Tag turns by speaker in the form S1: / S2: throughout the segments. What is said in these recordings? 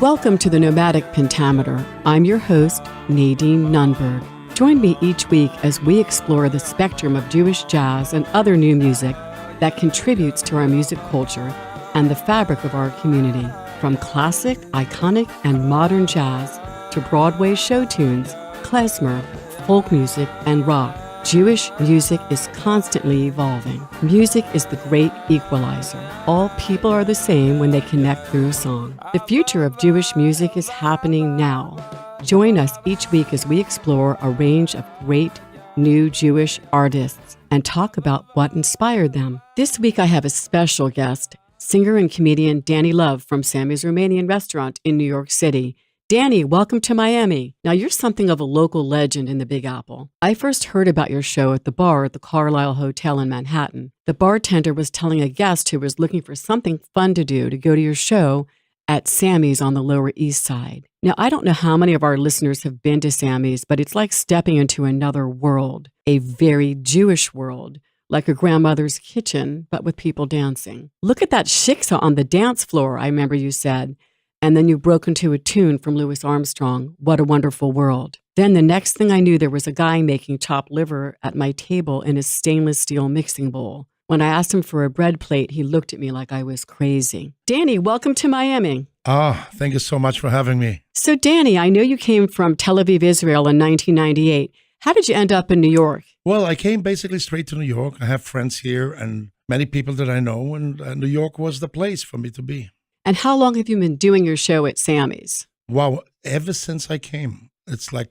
S1: Welcome to the Nomadic Pentameter. I'm your host, Nadine Nunberg. Join me each week as we explore the spectrum of Jewish jazz and other new music that contributes to our music culture and the fabric of our community. From classic, iconic, and modern jazz to Broadway show tunes, klezmer, folk music, and rock, Jewish music is constantly evolving. Music is the great equalizer. All people are the same when they connect through a song. The future of Jewish music is happening now. Join us each week as we explore a range of great new Jewish artists and talk about what inspired them. This week I have a special guest, singer and comedian Dani Luv from Sammy's Romanian restaurant in New York City. Dani, welcome to Miami. Now, you're something of a local legend in the Big Apple. I first heard about your show at the bar at the Carlisle Hotel in Manhattan. The bartender was telling a guest who was looking for something fun to do to go to your show at Sammy's on the Lower East Side. Now, I don't know how many of our listeners have been to Sammy's, but it's like stepping into another world, a very Jewish world, like a grandmother's kitchen, but with people dancing. Look at that shiksa on the dance floor, I remember you said. And then you broke into a tune from Louis Armstrong, What a Wonderful World. Then the next thing I knew, there was a guy making chopped liver at my table in a stainless steel mixing bowl. When I asked him for a bread plate, he looked at me like I was crazy. Dani, welcome to Miami.
S2: Thank you so much for having me.
S1: So Dani, I know you came from Tel Aviv, Israel in 1998. How did you end up in New York?
S2: Well, I came basically straight to New York. I have friends here and many people that I know, and New York was the place for me to be.
S1: And how long have you been doing your show at Sammy's?
S2: Wow, ever since I came. It's like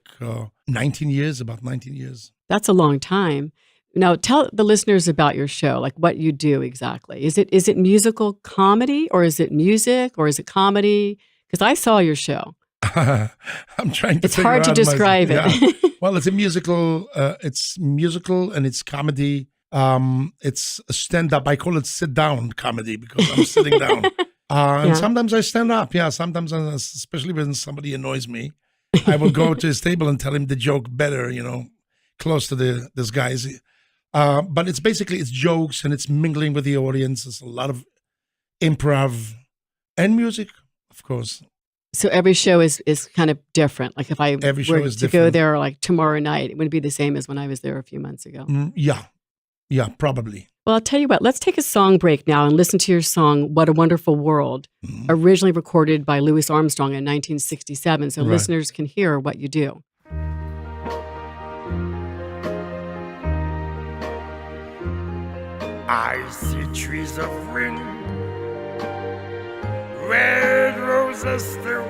S2: 19 years, about 19 years.
S1: That's a long time. Now, tell the listeners about your show, like what you do exactly. Is it musical comedy, or is it music, or is it comedy? Because I saw your show.
S2: I'm trying to.
S1: It's hard to describe it.
S2: Yeah. Well, it's a musical. It's musical and it's comedy. It's a stand-up. I call it sit-down comedy because I'm sitting down. And sometimes I stand up. Yeah, sometimes, especially when somebody annoys me, I will go to his table and tell him the joke better, close to this guy's. But it's jokes and it's mingling with the audience. It's a lot of improv and music, of course.
S1: So every show is kind of different. Like if I were to go there like tomorrow night, it wouldn't be the same as when I was there a few months ago.
S2: Yeah, probably.
S1: Well, I'll tell you what, let's take a song break now and listen to your song, What a Wonderful World, originally recorded by Louis Armstrong in 1967, so listeners can hear what you do.
S3: I see trees of green, red roses still.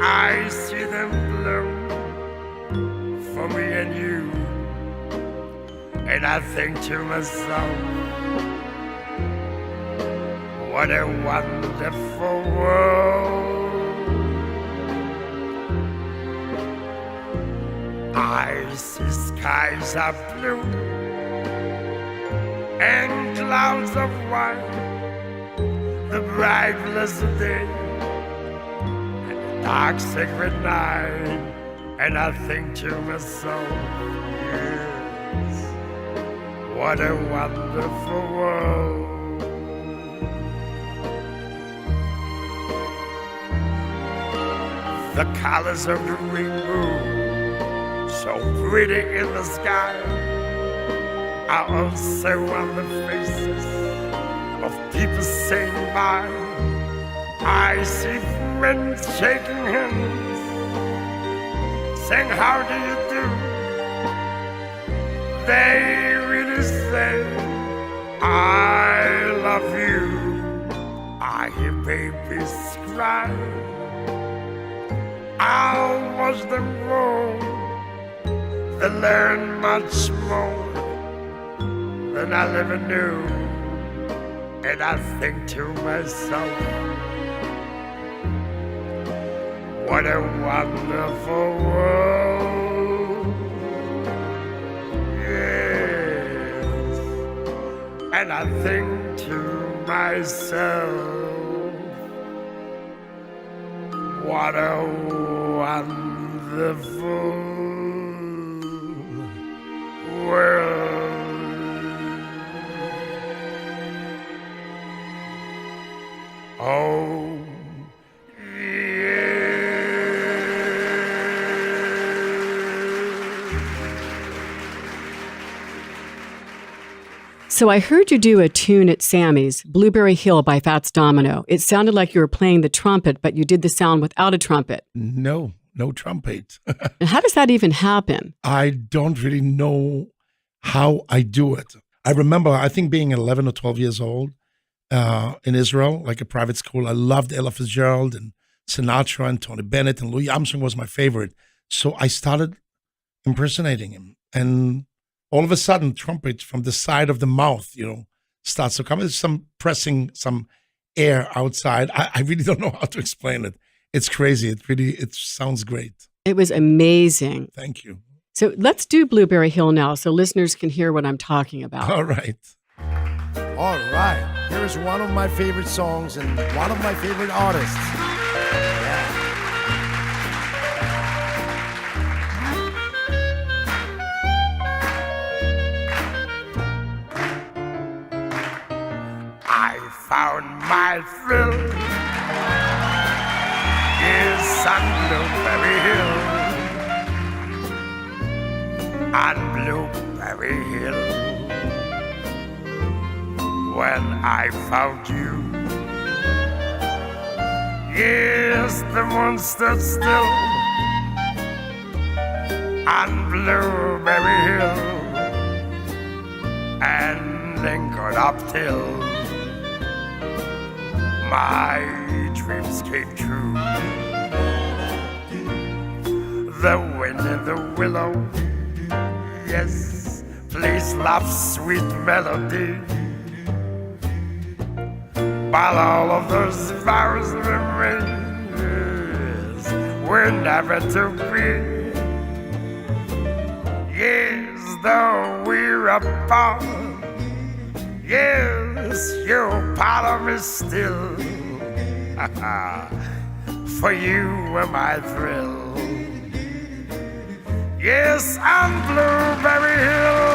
S3: I see them bloom for me and you. And I think to myself, what a wonderful world. I see skies of blue and clouds of white, the bright blessed day and the dark sacred night. And I think to myself, yes, what a wonderful world. The colors of the rainbow, so pretty in the sky, are also on the faces of people saying bye. I see friends shaking hands, saying how do you do. They really say, I love you. I hear babies cry. I'll watch them grow. They learn much more than I'll ever knew. And I think to myself, what a wonderful world. And I think to myself, what a wonderful world. Oh,
S1: So I heard you do a tune at Sammy's, Blueberry Hill by Fats Domino. It sounded like you were playing the trumpet, but you did the sound without a trumpet.
S2: No trumpet.
S1: And how does that even happen?
S2: I don't really know how I do it. I remember, I think being 11 or 12 years old in Israel, like a private school, I loved Ella Fitzgerald and Sinatra and Tony Bennett, and Louis Armstrong was my favorite. So I started impersonating him. And all of a sudden, trumpet from the side of the mouth, starts to come. There's some pressing some air outside. I really don't know how to explain it. It's crazy. It sounds great.
S1: It was amazing.
S2: Thank you.
S1: So let's do Blueberry Hill now so listeners can hear what I'm talking about.
S2: All right.
S3: All right. Here's one of my favorite songs and one of my favorite artists. Yeah. I found my thrill is on Blueberry Hill. On Blueberry Hill. When I found you, yes, the moon stood still on Blueberry Hill and lingered up till my dreams came true. The wind in the willow, yes, plays love's sweet melody. While all of those vows remains were never to be. Yes, though we're apart, yes, you're part of me still. For you were my thrill. Yes, on Blueberry Hill.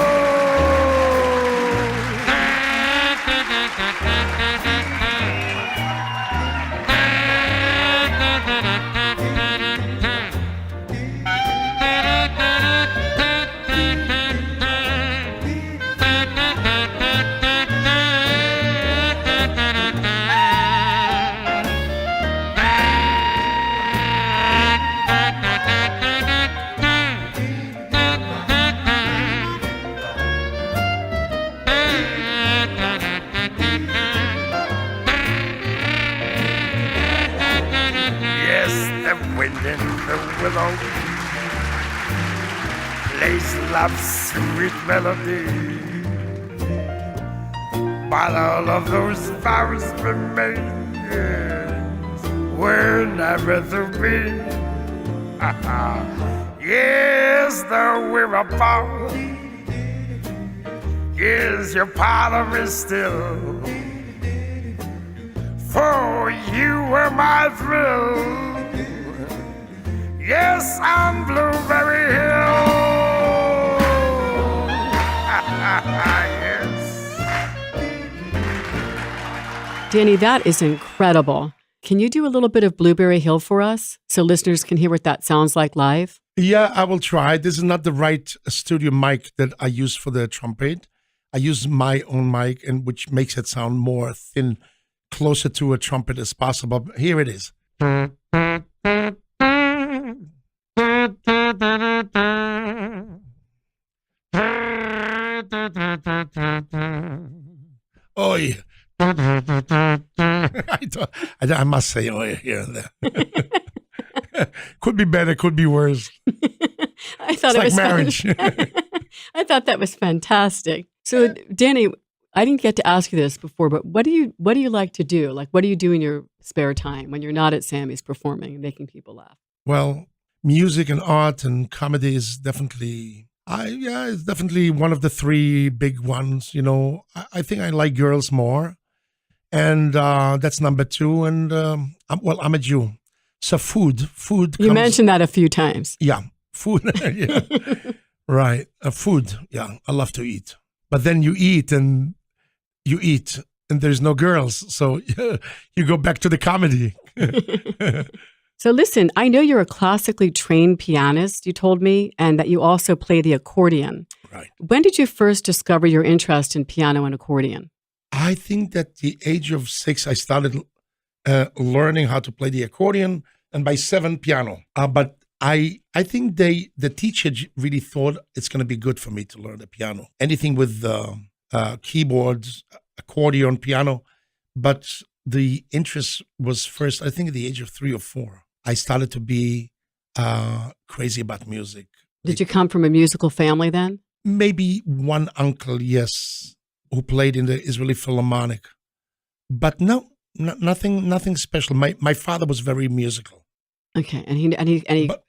S3: Plays love's sweet melody, while all of those vows remain, were never to be. Yes, though we're apart, yes, you're part of me still. For you were my thrill. Yes, on Blueberry Hill. Yes.
S1: Dani, that is incredible. Can you do a little bit of Blueberry Hill for us so listeners can hear what that sounds like live?
S2: Yeah, I will try. This is not the right studio mic that I use for the trumpet. I use my own mic, and which makes it sound more thin, closer to a trumpet as possible. Here it is. Oi. I must say oi here and there. Could be better, could be worse.
S1: I thought
S2: it's like marriage.
S1: I thought that was fantastic. So, Dani, I didn't get to ask you this before, but what do you like to do? Like, what do you do in your spare time when you're not at Sammy's performing and making people laugh?
S2: Well, music and art and comedy is definitely, it's definitely one of the three big ones. I think I like girls more, and that's number two. And I'm a Jew, so food.
S1: You mentioned that a few times.
S2: Yeah, food. Yeah, right. Food. Yeah, I love to eat. But then you eat, and there's no girls, so you go back to the comedy.
S1: So listen, I know you're a classically trained pianist, you told me, and that you also play the accordion.
S2: Right.
S1: When did you first discover your interest in piano and accordion?
S2: I think that the age of 6, I started learning how to play the accordion, and by 7, piano. But I think the teacher really thought it's going to be good for me to learn the piano. Anything with keyboards, accordion, piano. But the interest was first, I think, at the age of 3 or 4. I started to be crazy about music.
S1: Did you come from a musical family then?
S2: Maybe one uncle, yes, who played in the Israeli Philharmonic. But no, nothing special. My father was very musical.
S1: Okay, and he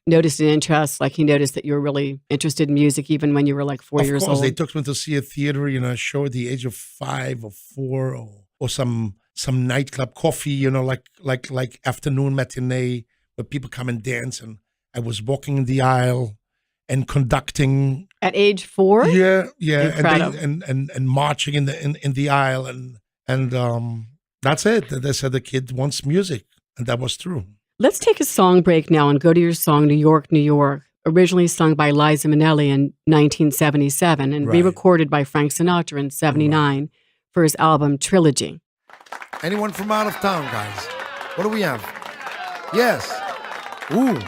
S1: noticed an interest, like he noticed that you were really interested in music even when you were like 4 years old.
S2: Of course, they took me to see a theater, a show at the age of 5 or 4, or some nightclub coffee, like afternoon matinee where people come and dance, and I was walking in the aisle and conducting
S1: at age 4.
S2: Yeah,
S1: Incredible.
S2: and marching in the aisle, and that's it. They said the kid wants music, and that was true.
S1: Let's take a song break now and go to your song, New York, New York, originally sung by Liza Minnelli in 1977 and re-recorded by Frank Sinatra in 79 for his album Trilogy.
S4: Anyone from out of town, guys? What do we have? Yes. Ooh,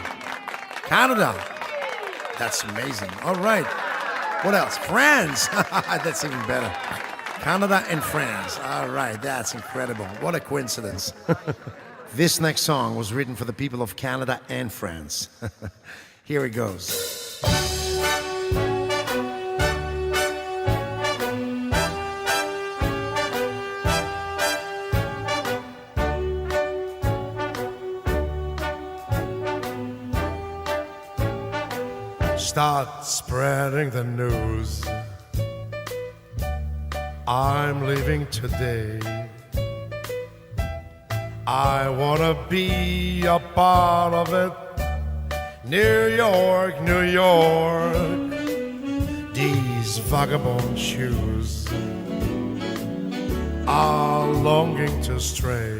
S4: Canada. That's amazing. All right. What else? France. That's even better. Canada and France. All right. That's incredible. What a coincidence. This next song was written for the people of Canada and France. Here it goes.
S3: Start spreading the news. I'm leaving today. I wanna be a part of it. New York, New York. These vagabond shoes are longing to stray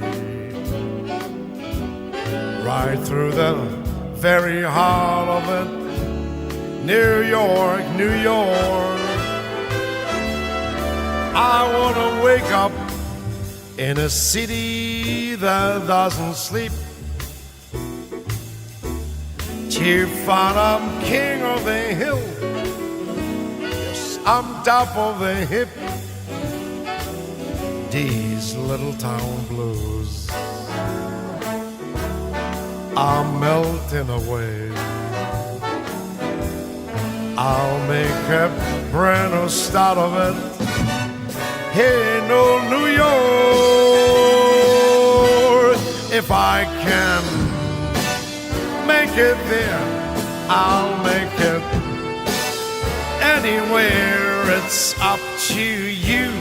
S3: right through the very heart of it. New York, New York. I wanna wake up in a city that doesn't sleep, to find I'm king of the hill. Yes, I'm top of the hip. These little town blues are melting away. I'll make a brand new start of it. Hey, no, New York. If I can make it there, I'll make it anywhere. It's up to you,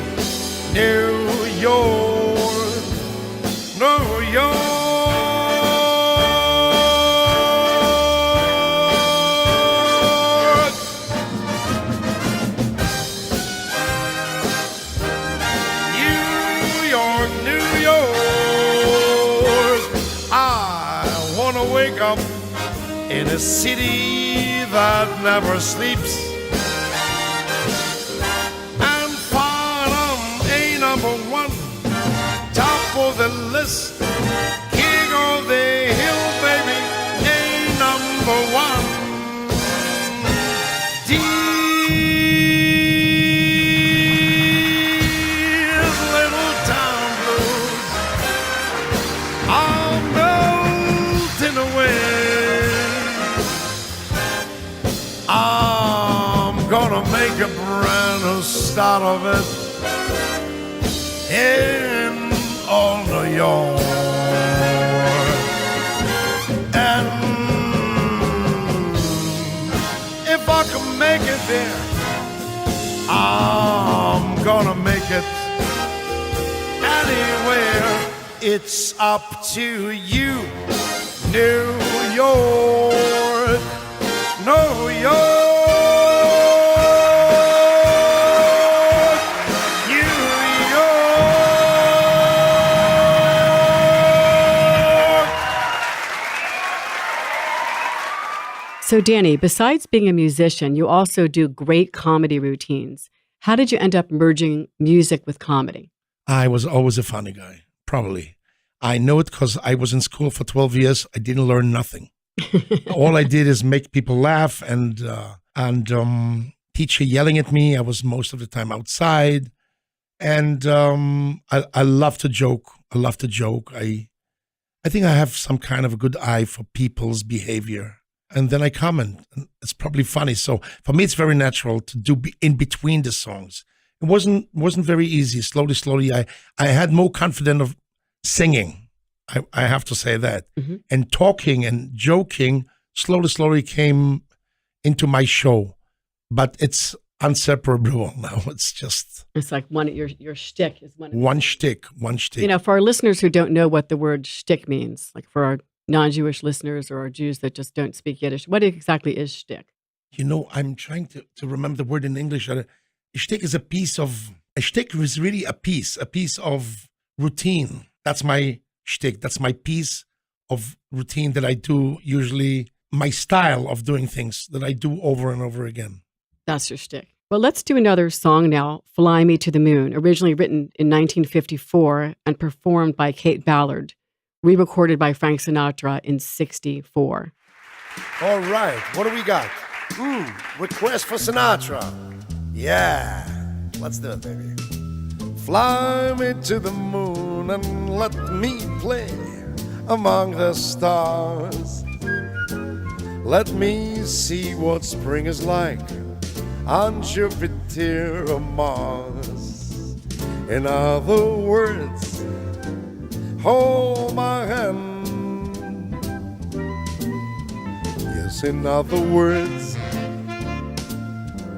S3: New York, New York. Wake up in a city that never sleeps and find I'm a number one, top of the list, king of the hill, baby, a number one. These little town blues are melting away. I'm gonna make a brand new start of it in all New York. And if I can make it there, I'm gonna make it anywhere. It's up to you, New York, New York.
S1: So, Danny, besides being a musician, you also do great comedy routines. How did you end up merging music with comedy?
S2: I was always a funny guy, probably. I know it because I was in school for 12 years. I didn't learn nothing. All I did is make people laugh and teacher yelling at me. I was most of the time outside. And I love to joke. I love to joke. I think I have some kind of a good eye for people's behavior. And then I comment. And it's probably funny. So for me, it's very natural to do in between the songs. It wasn't very easy. Slowly, I had more confidence of singing. I have to say that. Mm-hmm. And talking and joking slowly came into my show. But it's inseparable now.
S1: It's like your shtick is
S2: one shtick.
S1: For our listeners who don't know what the word shtick means, like for our non-Jewish listeners or our Jews that just don't speak Yiddish, what exactly is shtick?
S2: I'm trying to remember the word in English. A shtick is a shtick is really a piece of routine. That's my shtick. That's my piece of routine that I do, usually my style of doing things that I do over and over again.
S1: That's your shtick. Well, let's do another song now, Fly Me to the Moon, originally written in 1954 and performed by Kate Ballard, re-recorded by Frank Sinatra in 1964.
S4: All right, what do we got? Request for Sinatra. Yeah, let's do it, baby. Fly me to the moon and let me play among the stars. Let me see what spring is like on Jupiter or Mars. In other words, hold my hand. Yes, in other words,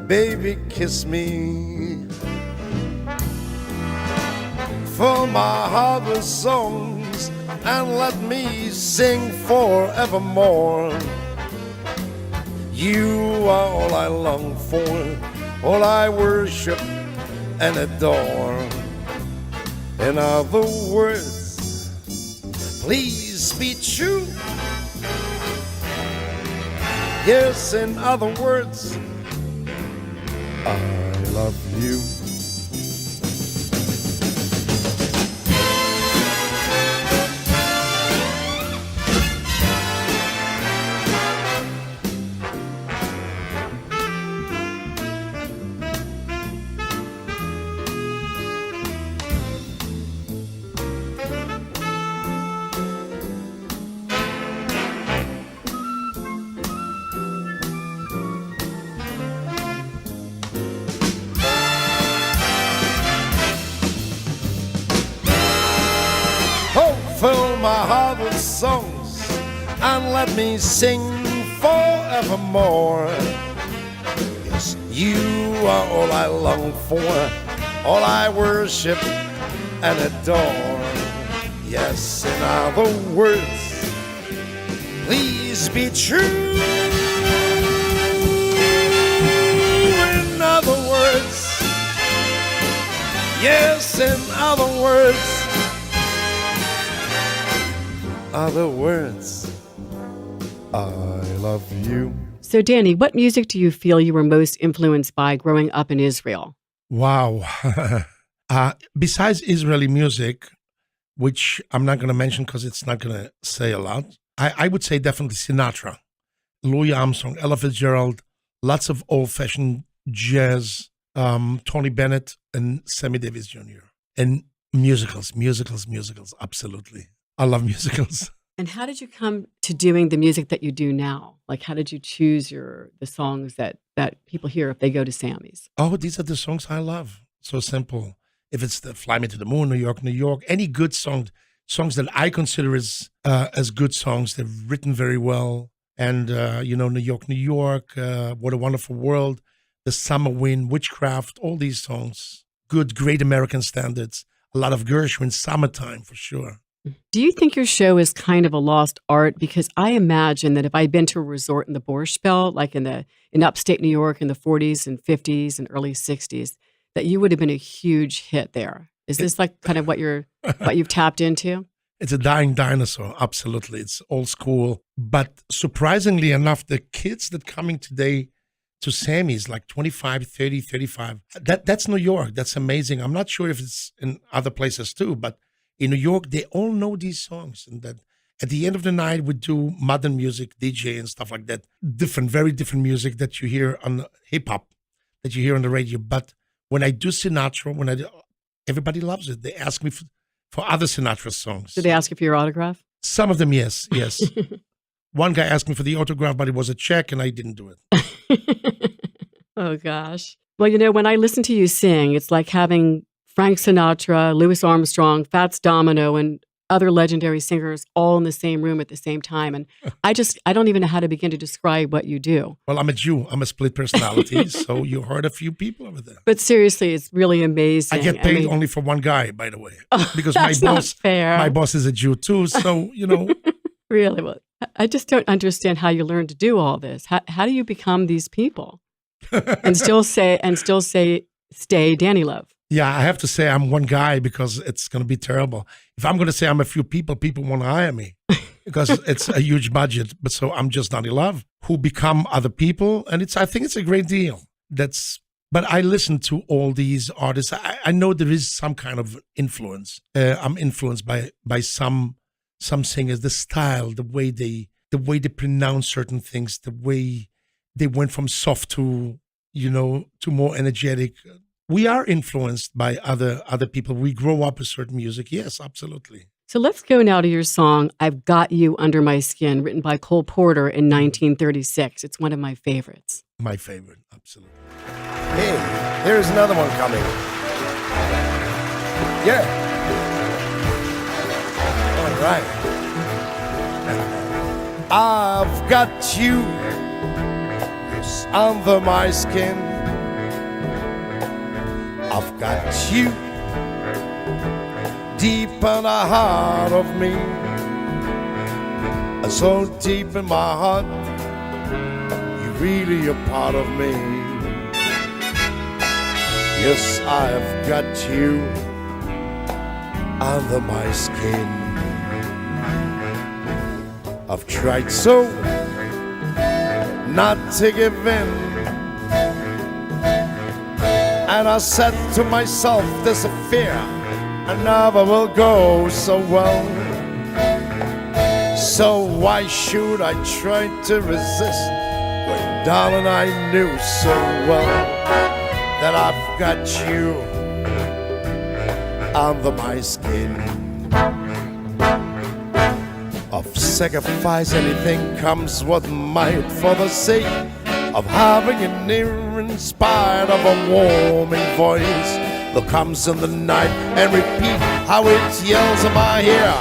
S4: baby, kiss me. For my heart with songs, and let me sing forevermore. You are all I long for, all I worship and adore. In other words, please be true. Yes, in other words, I love you. Fill my heart with songs and let me sing forevermore. Yes, you are all I long for, all I worship and adore. Yes, in other words, please be true. In other words, yes, in other words, I love you.
S1: So, Danny, what music do you feel you were most influenced by growing up in Israel?
S2: Wow. Besides Israeli music, which I'm not going to mention because it's not going to say a lot, I would say definitely Sinatra, Louis Armstrong, Ella Fitzgerald, lots of old-fashioned jazz, Tony Bennett, and Sammy Davis Jr. And musicals, absolutely. I love musicals.
S1: And how did you come to doing the music that you do now? Like, how did you choose the songs that people hear if they go to Sammy's?
S2: Oh, these are the songs I love. So simple. If it's the Fly Me to the Moon, New York, any good songs that I consider as good songs, they're written very well. And, New York, What a Wonderful World, The Summer Wind, Witchcraft, all these songs. Good, great American standards. A lot of Gershwin, Summertime, for sure.
S1: Do you think your show is kind of a lost art? Because I imagine that if I'd been to a resort in the Borscht Belt, like in upstate New York in the 40s and 50s and early 60s, that you would have been a huge hit there. Is this like kind of what you've tapped into?
S2: It's a dying dinosaur, absolutely. It's old school. But surprisingly enough, the kids that coming today to Sammy's, like 25, 30, 35, that's New York. That's amazing. I'm not sure if it's in other places too, but in New York, they all know these songs. And that at the end of the night, we do modern music, DJ and stuff like that. Different, very different music that you hear on hip hop, that you hear on the radio. But when I do Sinatra, everybody loves it. They ask me for other Sinatra songs.
S1: Did they ask you for your autograph?
S2: Some of them, yes. One guy asked me for the autograph, but it was a check and I didn't do it.
S1: Oh, gosh. Well, when I listen to you sing, it's like having Frank Sinatra, Louis Armstrong, Fats Domino, and other legendary singers all in the same room at the same time. And I don't even know how to begin to describe what you do.
S2: Well, I'm a Jew. I'm a split personality. So you heard a few people over there.
S1: But seriously, it's really amazing.
S2: I get paid only for one guy, by the way. Because
S1: that's not fair.
S2: My boss is a Jew too. So,
S1: Really? Well, I just don't understand how you learn to do all this. How do you become these people and still stay Dani Luv?
S2: Yeah, I have to say I'm one guy because it's going to be terrible. If I'm going to say I'm a few people won't hire me because it's a huge budget. But so I'm just Dani Luv who become other people. And I think it's a great deal. But I listen to all these artists. I know there is some kind of influence. I'm influenced by some singers, the style, the way they pronounce certain things, the way they went from soft to more energetic. We are influenced by other people. We grow up with certain music. Yes, absolutely.
S1: So let's go now to your song, I've Got You Under My Skin, written by Cole Porter in 1936. It's one of my favorites.
S2: My favorite, absolutely.
S4: Hey, here's another one coming. Yeah. All right. I've got you under my skin. I've got you deep in the heart of me, so deep in my heart, you're really a part of me. Yes, I've got you under my skin. I've tried so not to give in, and I said to myself, this affair I never will go so well. So why should I try to resist when, darling, I knew so well that I've got you under my skin. I've sacrificed anything comes what might for the sake of having you near, in spite of a warming voice that comes in the night and repeat how it yells in my ear.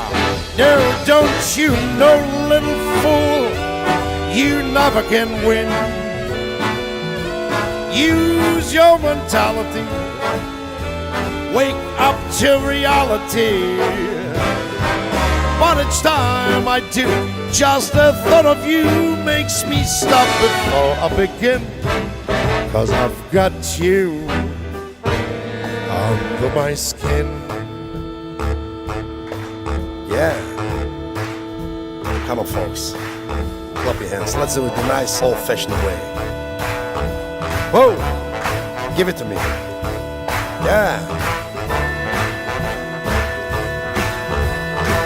S4: No, don't you know, little fool, you never can win. Use your mentality, wake up to reality. But each time I do, just the thought of you makes me stop before I begin. 'Cause I've got you under my skin. Yeah. Come on, folks. Clap your hands. Let's do it the nice old-fashioned way. Whoa! Give it to me. Yeah.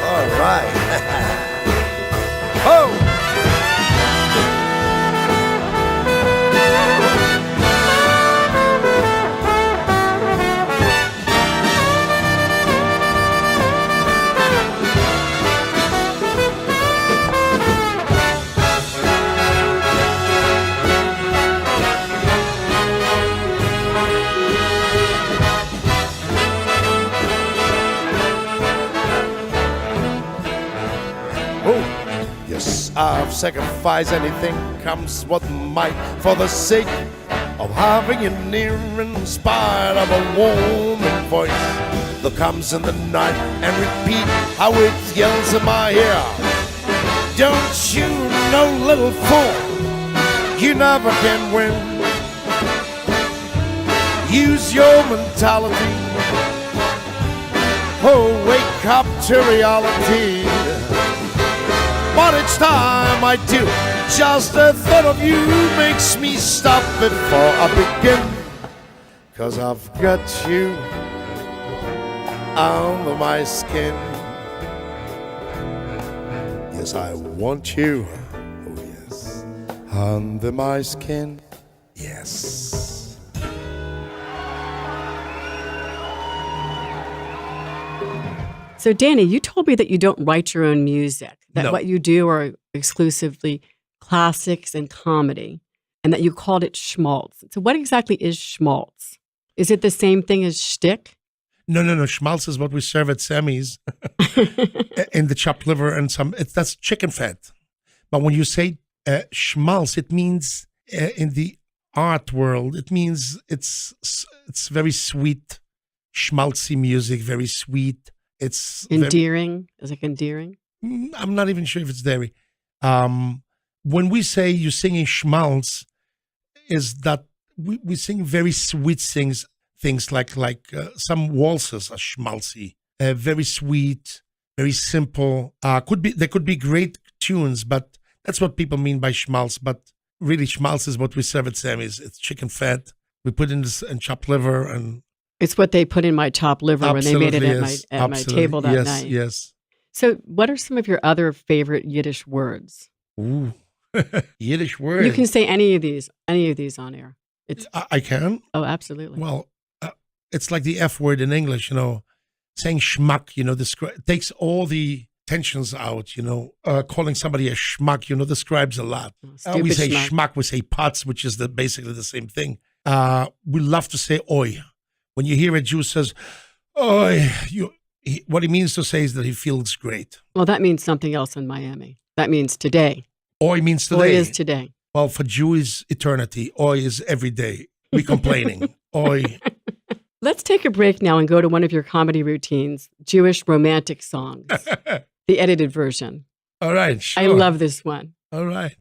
S4: All right. Oh! I've sacrificed anything comes what might for the sake of having you near, in spite of a warming voice that comes in the night and repeat how it yells in my ear. Don't you know, little fool, you never can win. Use your mentality. Oh, wake
S3: up to reality. But each time I do, just the thought of you makes me stop before I begin. 'Cause I've got you under my skin. Yes, I want you, oh yes, under my skin, yes.
S1: So, Dani, you told me that you don't write your own music, that
S2: No.
S1: what you do are exclusively classics and comedy, and that you called it schmaltz. So what exactly is schmaltz? Is it the same thing as shtick?
S2: No. Schmaltz is what we serve at Sammy's in the chopped liver and that's chicken fat. But when you say schmaltz, it means in the art world, it means it's very sweet, schmaltzy music, very sweet. It's
S1: endearing. Is it endearing?
S2: I'm not even sure if it's dairy. When we say you're singing schmaltz, is that we sing very sweet things like some waltzes are schmaltzy, very sweet, very simple. There could be great tunes, but that's what people mean by schmaltz. But really, schmaltz is what we serve at Sammy's. It's chicken fat. We put in this and chopped liver, and
S1: it's what they put in my chopped liver when they made it at my table that night.
S2: Yes.
S1: So, what are some of your other favorite Yiddish words?
S2: Ooh, Yiddish words.
S1: You can say any of these on air.
S2: I can.
S1: Oh, absolutely.
S2: Well, it's like the F word in English, saying schmuck, takes all the tensions out, calling somebody a schmuck, describes a lot. We say schmuck, we say putz, which is basically the same thing. We love to say oi. When you hear a Jew says, oi, what he means to say is that he feels great.
S1: Well, that means something else in Miami. That means today.
S2: Oi means today.
S1: Oi is today.
S2: Well, for Jew is eternity. Oi is every day. We complaining. Oi.
S1: Let's take a break now and go to one of your comedy routines, Jewish romantic songs, the edited version.
S2: All right, sure.
S1: I love this one.
S2: All right.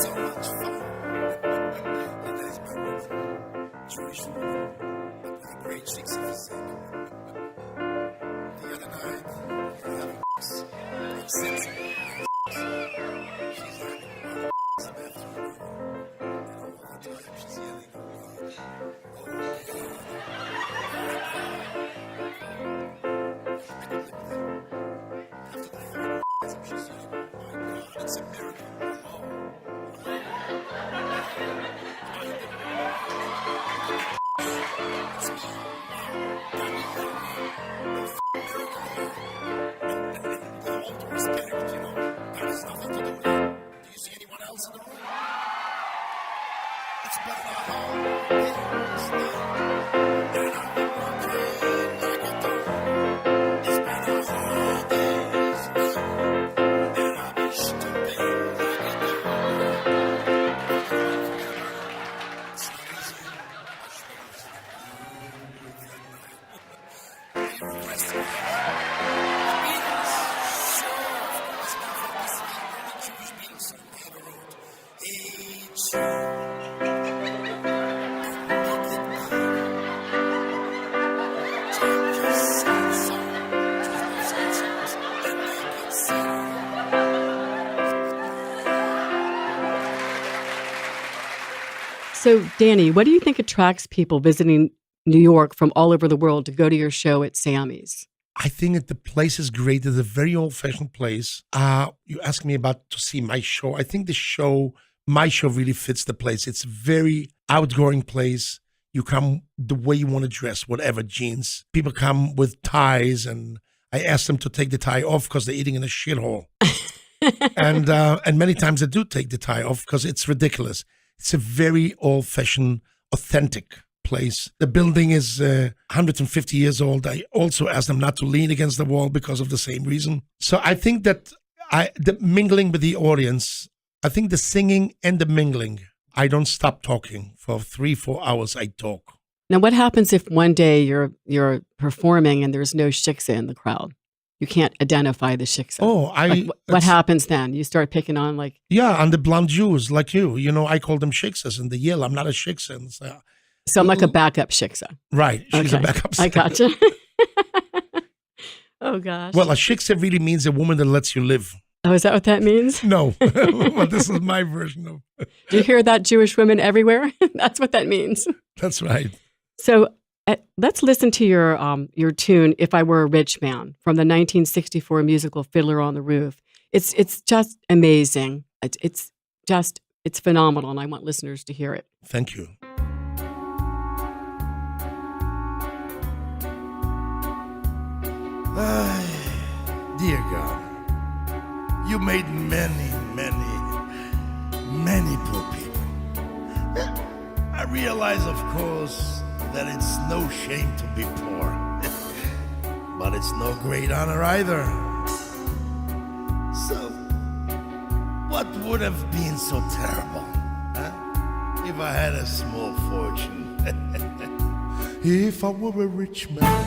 S4: So much fun. And that is my word. Jewish woman, but with a great chicks in physique. The other night, we were having sex. She's having some afternoon. And all the time she's yelling, oh God. I could live with it. After the third orgasm, she's yelling, oh my God, it's a miracle.
S1: So, Dani, what do you think attracts people visiting New York from all over the world to go to your show at Sammy's?
S2: I think that the place is great. It's a very old-fashioned place. You asked me about to see my show. I think my show really fits the place. It's a very outgoing place. You come the way you want to dress, whatever, jeans. People come with ties, and I ask them to take the tie off because they're eating in a shithole. and many times they do take the tie off because it's ridiculous. It's a very old-fashioned, authentic place. The building is 150 years old. I also asked them not to lean against the wall because of the same reason. So I think that the mingling with the audience, I think the singing and the mingling, I don't stop talking. For 3-4 hours, I talk.
S1: Now, what happens if one day you're performing and there's no shiksa in the crowd? You can't identify the shiksa.
S2: Oh,
S1: what happens then? You start picking on
S2: on the blonde Jews like you. You know, I call them shiksas and they yell, I'm not a shiksa. And
S1: so I'm like a backup shiksa.
S2: Right. She's a backup shiksa.
S1: I gotcha. Oh, gosh.
S2: Well, a shiksa really means a woman that lets you live.
S1: Oh, is that what that means?
S2: No. Well, this is my version of.
S1: Do you hear that, Jewish women everywhere? That's what that means.
S2: That's right.
S1: So let's listen to your tune, If I Were a Rich Man, from the 1964 musical Fiddler on the Roof. It's just amazing. It's phenomenal, and I want listeners to hear it.
S2: Thank you.
S4: Dear God, you made many, many, many poor people. I realize, of course, that it's no shame to be poor, but it's no great honor either. So, what would have been so terrible, if I had a small fortune? If I were a rich man,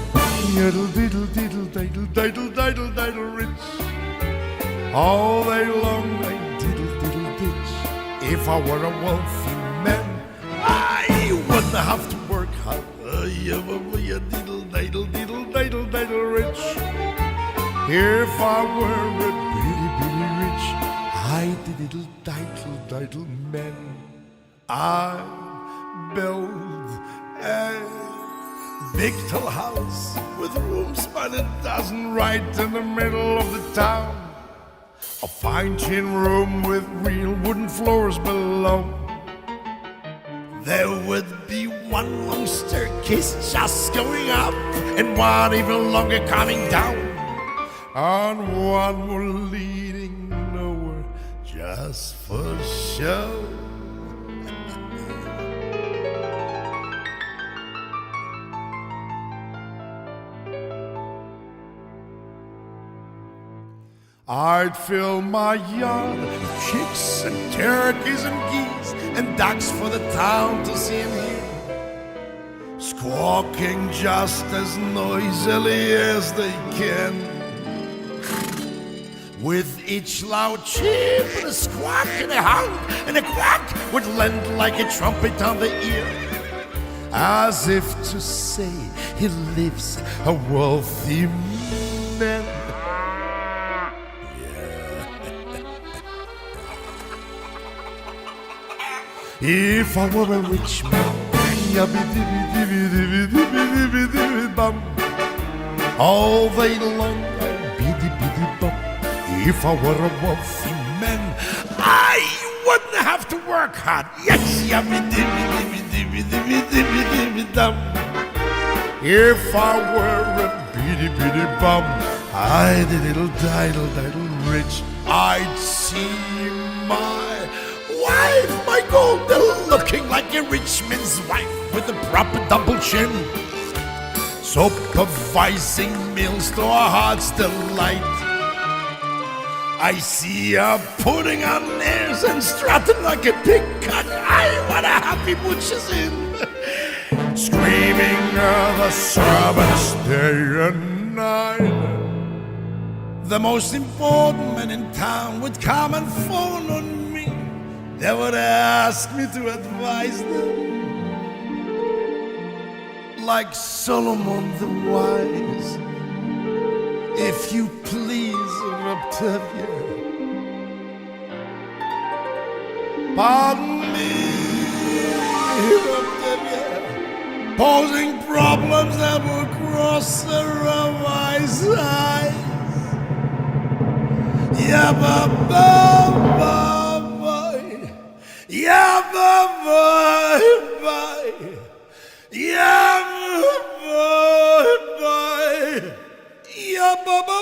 S4: diddle diddle diddle diddle diddle diddle diddle rich, all day long I diddle diddle ditch. If I were a wealthy man, I wouldn't have to work hard. Diddle diddle diddle diddle diddle rich. If I were a bitty rich, I diddle diddle diddle man. I build a big tall house with rooms by the dozen right in the middle of the town. A fine tin room with real wooden floors below. There would be one long staircase just going up and one even longer coming down, and one more leading nowhere just for show. I'd fill my yard with chicks and turkeys and geese and ducks for the town to see and hear, squawking just as noisily as they can. With each loud chip and a squawk and a honk and a quack would lend like a trumpet on the ear, as if to say he lives a wealthy man. If I were a rich man, all day long, biddy-biddy-bum. If I were a wealthy man, I wouldn't have to work hard. Yes, yabby-dibby-dibby-dibby-dibby-dibby-dum. If I were a biddy-biddy-bum, I'd a little diddle-diddle rich. I'd see my wife, my gold, looking like a rich man's wife with a proper double chin, supervising meals to our heart's delight. I see her putting on airs and strutting like a peacock. Ay, what a happy mood she's in. Screaming at the servants day and night. The most important man in town would come and phone on me. They would ask me to advise them, like Solomon the wise. If you please, Octavia, pardon me, Octavia, posing problems that will cross the wise eyes. Yeah, bye-bye. Yeah, bye-bye. Yeah, bye-bye. Yeah, bye-bye.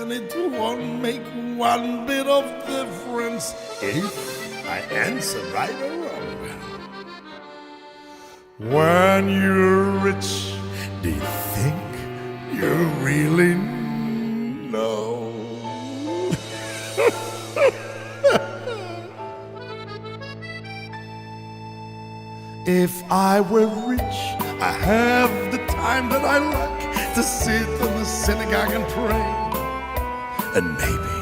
S4: And it won't make one bit of difference if I answer right or wrong. When you're rich, do you think you really know? If I were rich, I have the time that I like to sit in the synagogue and pray, and maybe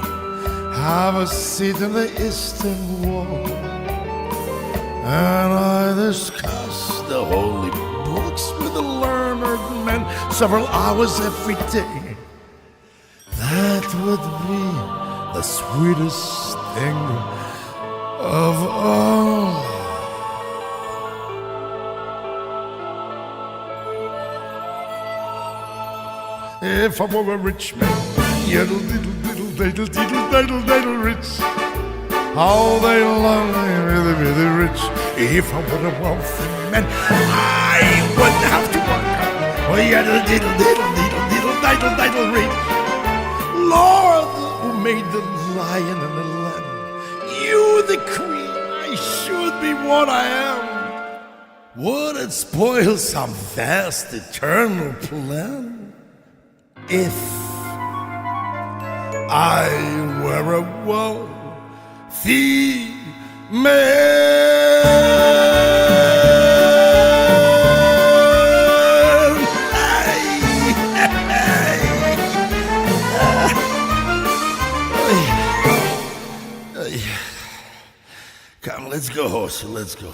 S4: have a seat in the eastern wall, and I discuss the holy books with the learned men several hours every day. That would be the sweetest thing of all. If I were a rich man, yiddle diddle diddle diddle diddle diddle diddle rich, all day long I'm really really rich. If I were a wealthy man, I wouldn't have to work. Oh, yiddle diddle diddle diddle diddle diddle diddle rich. Lord, who made the lion and the lamb, you the queen, I should be what I am. Would it spoil some vast eternal plan if I were a wealthy man? Come, let's go, horsey, let's go.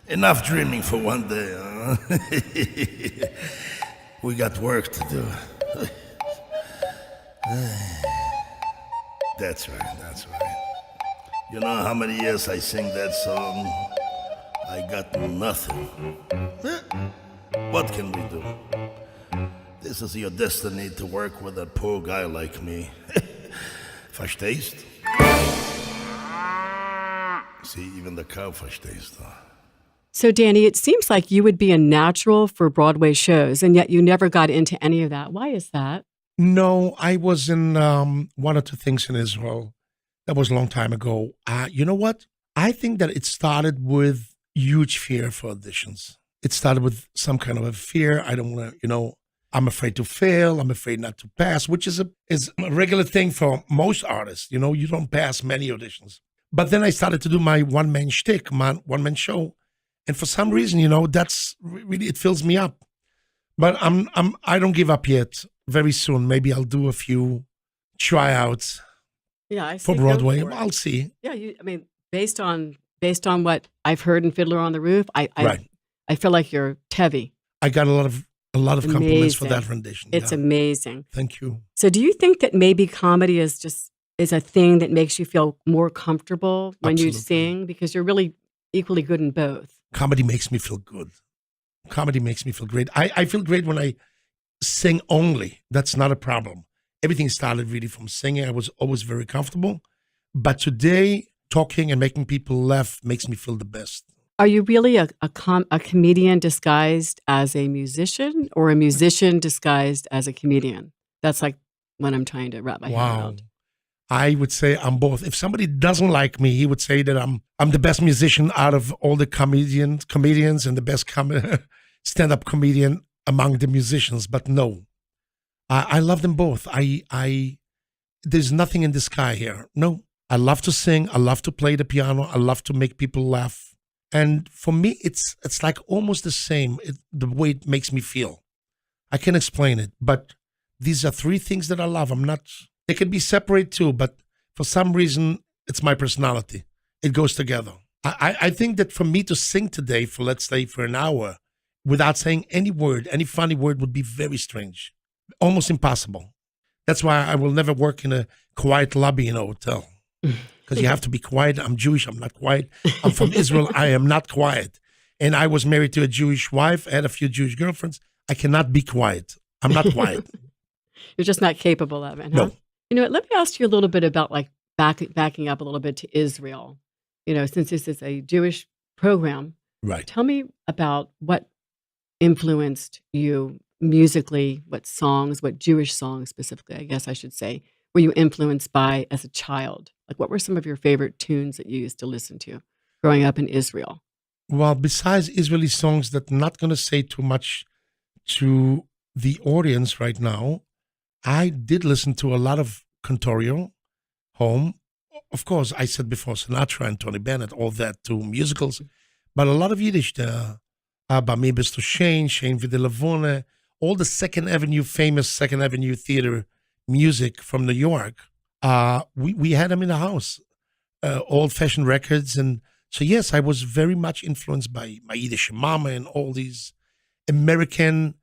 S4: Enough dreaming for one day, huh? We got work to do. That's right, that's right. You know how many years I sing that song? I got nothing. What can we do? This is your destiny to work with a poor guy like me. Verstehst? See, even the cow verstehst.
S1: So, Dani, it seems like you would be a natural for Broadway shows, and yet you never got into any of that. Why is that?
S2: No, I was in one or two things in Israel. That was a long time ago. You know what? I think that it started with huge fear for auditions. It started with some kind of a fear. I don't want to, I'm afraid to fail. I'm afraid not to pass, which is a regular thing for most artists. You don't pass many auditions. But then I started to do my one-man shtick, one-man show. And for some reason, that's really, it fills me up. But I don't give up yet. Very soon, maybe I'll do a few tryouts for Broadway. I'll see.
S1: Yeah, based on what I've heard in Fiddler on the Roof, I feel like you're Tevi.
S2: I got a lot of compliments for that rendition.
S1: It's amazing.
S2: Thank you.
S1: So, do you think that maybe comedy is a thing that makes you feel more comfortable when you sing, because you're really equally good in both?
S2: Comedy makes me feel good. Comedy makes me feel great. I feel great when I sing only. That's not a problem. Everything started really from singing. I was always very comfortable. But today, talking and making people laugh makes me feel the best.
S1: Are you really a comedian disguised as a musician, or a musician disguised as a comedian? That's like what I'm trying to wrap my head around.
S2: I would say I'm both. If somebody doesn't like me, he would say that I'm the best musician out of all the comedians and the best stand-up comedian among the musicians. But no, I love them both. There's nothing in the sky here. No, I love to sing. I love to play the piano. I love to make people laugh. And for me, it's like almost the same, the way it makes me feel. I can't explain it, but these are three things that I love. They can be separate too, but for some reason, it's my personality. It goes together. I think that for me to sing today for, let's say, for an hour, without saying any word, any funny word, would be very strange, almost impossible. That's why I will never work in a quiet lobby in a hotel. Because you have to be quiet. I'm Jewish. I'm not quiet. I'm from Israel. I am not quiet. And I was married to a Jewish wife. I had a few Jewish girlfriends. I cannot be quiet. I'm not quiet.
S1: You're just not capable of it, huh?
S2: No.
S1: You know what? Let me ask you a little bit about backing up a little bit to Israel. Since this is a Jewish program,
S2: right?
S1: Tell me about what influenced you musically. What Jewish songs specifically, I guess I should say, were you influenced by as a child? Like, what were some of your favorite tunes that you used to listen to growing up in Israel?
S2: Well, besides Israeli songs that I'm not going to say too much to the audience right now, I did listen to a lot of cantorio, home. Of course, I said before, Sinatra and Tony Bennett, all that too, musicals. But a lot of Yiddish, Ba Mi Bist Du Shein, Shein Wie die Levone, all the famous Second Avenue theater music from New York. We had them in the house, old-fashioned records. And so, yes, I was very much influenced by my Yiddish mama and all these American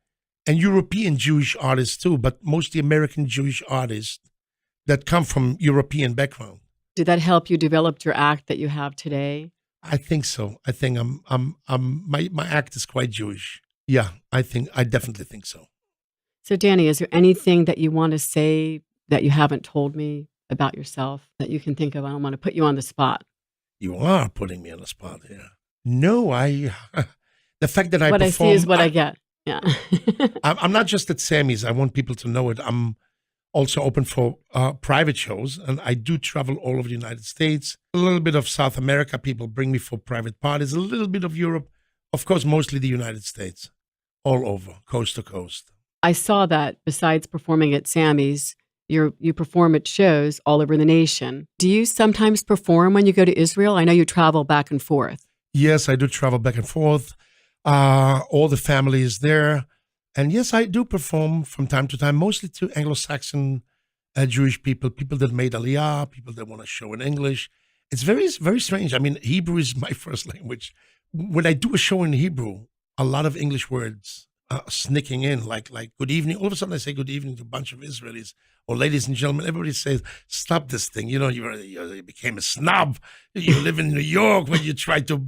S2: and European Jewish artists too, but mostly American Jewish artists that come from European background.
S1: Did that help you develop your act that you have today?
S2: I think so. I think my act is quite Jewish. Yeah, I definitely think so.
S1: So, Dani, is there anything that you want to say that you haven't told me about yourself that you can think of? I don't want to put you on the spot.
S2: You are putting me on the spot here. No, the fact that I
S1: what
S2: perform,
S1: I see is what I get. Yeah.
S2: I'm not just at Sammy's. I want people to know it. I'm also open for private shows, and I do travel all over the United States. A little bit of South America. People bring me for private parties. A little bit of Europe. Of course, mostly the United States. All over, coast to coast.
S1: I saw that besides performing at Sammy's, you perform at shows all over the nation. Do you sometimes perform when you go to Israel? I know you travel back and forth.
S2: Yes, I do travel back and forth. All the family is there. And yes, I do perform from time to time, mostly to Anglo-Saxon Jewish people that made Aliyah, people that want to show in English. It's very, very strange. I mean, Hebrew is my first language. When I do a show in Hebrew, a lot of English words sneaking in, like good evening. All of a sudden I say good evening to a bunch of Israelis or ladies and gentlemen. Everybody says, stop this thing. You became a snob. You live in New York when you try to,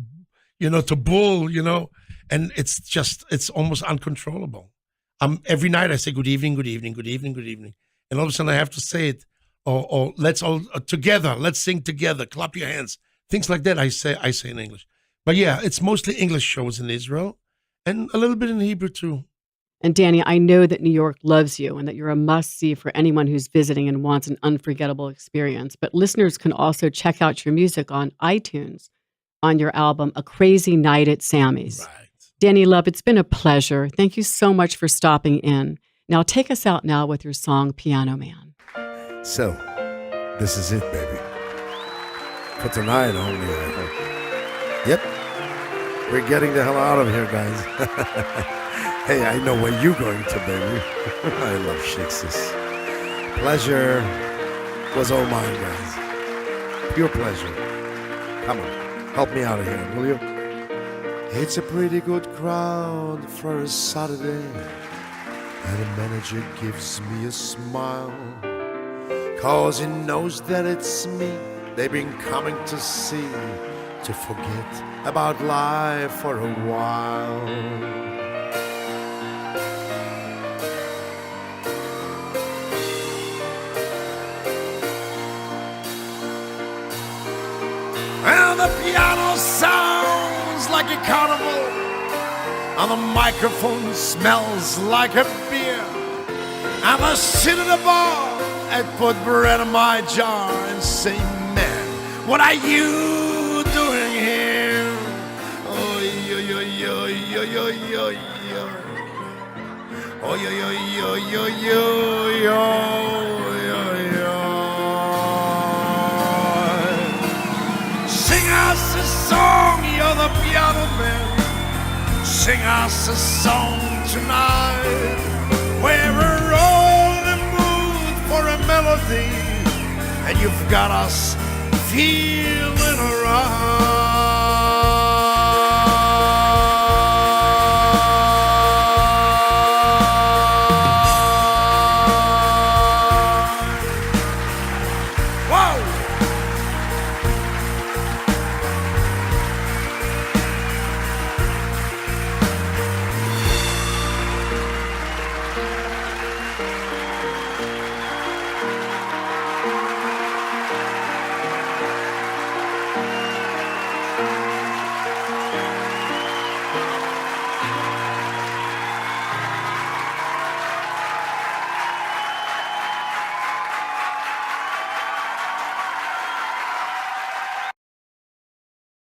S2: to bull, and it's almost uncontrollable. Every night I say good evening, good evening, good evening, good evening. And all of a sudden I have to say it, or let's all together, let's sing together, clap your hands. Things like that I say in English. But yeah, it's mostly English shows in Israel. And a little bit in Hebrew, too.
S1: And Dani, I know that New York loves you and that you're a must-see for anyone who's visiting and wants an unforgettable experience. But listeners can also check out your music on iTunes on your album, A Crazy Night at Sammy's.
S2: Right.
S1: Dani Luv, it's been a pleasure. Thank you so much for stopping in. Now take us out now with your song, Piano Man.
S4: So, this is it, baby. For tonight only. Yep. We're getting the hell out of here, guys. Hey, I know where you're going to, baby. I love Shakespeare. Pleasure was all mine, guys. Pure pleasure. Come on, help me out of here, will you? It's a pretty good crowd for a Saturday, and the manager gives me a smile, 'cause he knows that it's me they've been coming to see, to forget about life for a while. And the piano sounds like a carnival, and the microphone smells like a beer, and I sit at the bar and put bread in my jar and say, man, what are you doing here? Oh, yo, yo, yo, yo, yo, yo, yo. Oh, yo, yo, yo, yo, yo, yo, yo, yo. Sing us a song, you're the piano man. Sing us a song tonight. We're all in the mood for a melody, and you've got us feeling alright.